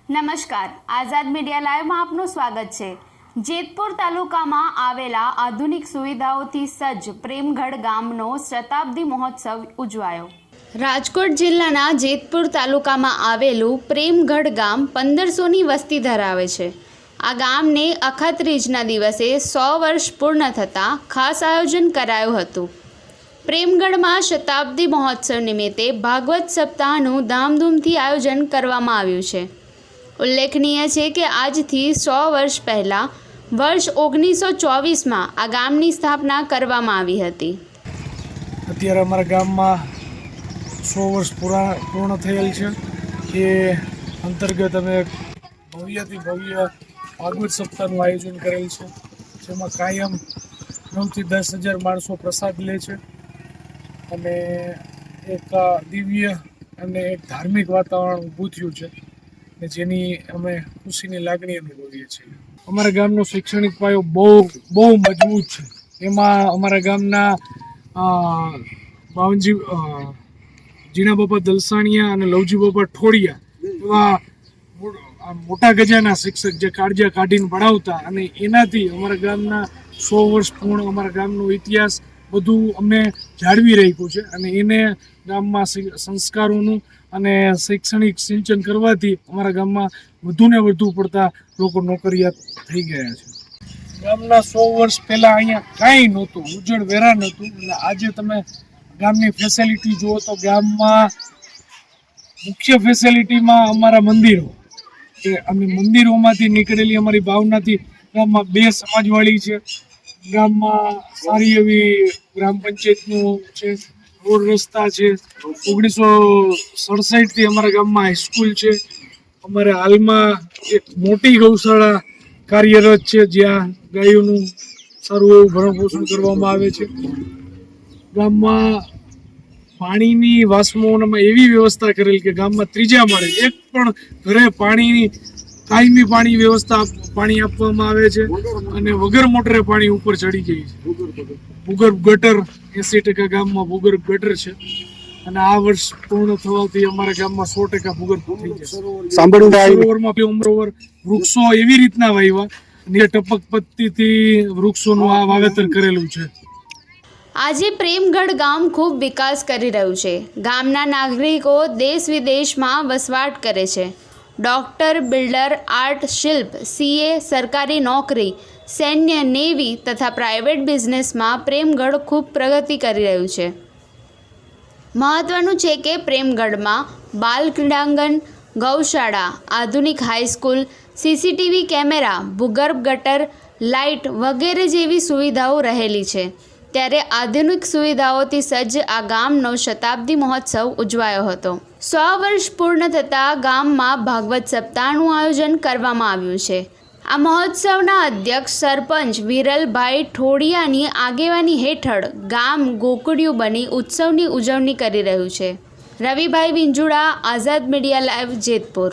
નમસ્કાર, આઝાદ મીડિયા લાઈવમાં આપનું સ્વાગત છે। જેતપુર તાલુકામાં આવેલા આધુનિક સુવિધાઓથી સજ્જ પ્રેમગઢ ગામનો શતાબ્દી મહોત્સવ ઉજવાયો। રાજકોટ જિલ્લાના જેતપુર તાલુકામાં આવેલું પ્રેમગઢ ગામ 1500ની વસ્તી ધરાવે છે। આ ગામને અખાત્રીજના દિવસે 100 વર્ષ પૂર્ણ થતાં ખાસ આયોજન કરાયું હતું। પ્રેમગઢમાં શતાબ્દી મહોત્સવ નિમિત્તે ભાગવત સપ્તાહનું ધામધૂમથી આયોજન કરવામાં આવ્યું છે। ઉલ્લેખનીય છે કે આજથી 100 વર્ષ પહેલાં વર્ષ 1924માં આ ગામની સ્થાપના કરવામાં આવી હતી। અત્યારે અમારા ગામમાં 100 વર્ષ પૂર્ણ થયેલ છે। એ અંતર્ગત અમે ભવ્યથી ભવ્ય ભાગવત સપ્તાહનું આયોજન કરેલ છે, જેમાં કાયમ 9 થી 10,000 માણસો પ્રસાદ લે છે અને એક દિવ્ય અને એક ધાર્મિક વાતાવરણ ઊભું થયું છે ને જેની અમે ખુશીની લાગણી અનુભવીએ છીએ। અમારા ગામનો શૈક્ષણિક પાયો બહુ મજબૂત છે। એમાં અમારા ગામના બાવનજી જીણા બાપા દલસાણિયા અને લવજી બાપા ઠોડિયા એવા મોટા ગજાના શિક્ષક જે કાળજા કાઢીને ભણાવતા અને એનાથી અમારા ગામના 100 વર્ષ પૂર્ણ અમારા ગામનો ઇતિહાસ બધું અમે જાળવી રાખ્યું છે અને એને ગામમાં સંસ્કારોનું અને શૈક્ષણિક સિંચન કરવાથી અમારા ગામમાં વધુને વધુ પડતા લોકો નોકરિયાત થઈ ગયા છે। ગામના 100 વર્ષ પહેલાં અહીંયા કાંઈ નહોતું, ઉજ્જડ વેરા નહોતું અને આજે તમે ગામની ફેસિલિટી જુઓ તો ગામમાં મુખ્ય ફેસિલિટીમાં અમારા મંદિરો કે અમે મંદિરોમાંથી નીકળેલી અમારી ભાવનાથી ગામમાં 2 સમાજવાળી છે। ગામમાં સારી એવી ગ્રામ પંચાયતનું છે, રોડ રસ્તા છે। 1967થી અમારા ગામમાં હાઈસ્કૂલ છે। અમારે હાલમાં એક મોટી ગૌશાળા કાર્યરત છે જ્યાં ગાયોનું સારું એવું ભરણપોષણ કરવામાં આવે છે। ગામમાં પાણીની વાસ્મોમાં એવી વ્યવસ્થા કરેલ કે ગામમાં 3જા માળે એક પણ ઘરે પાણીની કાયમી પાણી વ્યવસ્થા પાણી આપવામાં આવે છે અને વગર મોટરે પાણી ઉપર ચડી જાય છે। ભૂગર્ભ ગટર 80% ગામમાં ભૂગર્ભ ગટર છે અને આ વર્ષ પૂર્ણ થવાથી અમારા ગામમાં 100% ભૂગર્ભ થઈ જશે। સરોવરમાં વૃક્ષો એવી રીતના વાવ્યા અને ટપક પદ્ધતિથી વૃક્ષોનું આ વાવેતર કરેલું છે। આજે પ્રેમગઢ ગામ ખૂબ વિકાસ કરી રહ્યું છે। ગામના નાગરિકો દેશ વિદેશમાં વસવાટ કરે છે। ડૉક્ટર, બિલ્ડર, આર્ટ, શિલ્પ, CA, સરકારી નોકરી, સૈન્ય, નેવી તથા પ્રાઇવેટ બિઝનેસમાં પ્રેમગઢ ખૂબ પ્રગતિ કરી રહ્યું છે। મહત્વનું છે કે પ્રેમગઢમાં બાલ ક્રીડાંગણ, ગૌશાળા, આધુનિક હાઈસ્કૂલ, CCTV કેમેરા, ભૂગર્ભ ગટર, લાઇટ વગેરે જેવી સુવિધાઓ રહેલી છે। ત્યારે આધુનિક સુવિધાઓથી સજ્જ આ ગામનો શતાબ્દી મહોત્સવ ઉજવાયો હતો। 100 વર્ષ પૂર્ણ થતાં ગામમાં ભાગવત સપ્તાહનું આયોજન કરવામાં આવ્યું છે। આ મહોત્સવના અધ્યક્ષ સરપંચ વિરલભાઈ ઠોડિયાની આગેવાની હેઠળ ગામ ગોકુળિયું બની ઉત્સવની ઉજવણી કરી રહ્યું છે। રવિભાઈ વિંજુડા, આઝાદ મીડિયા લાઈવ, જેતપુર।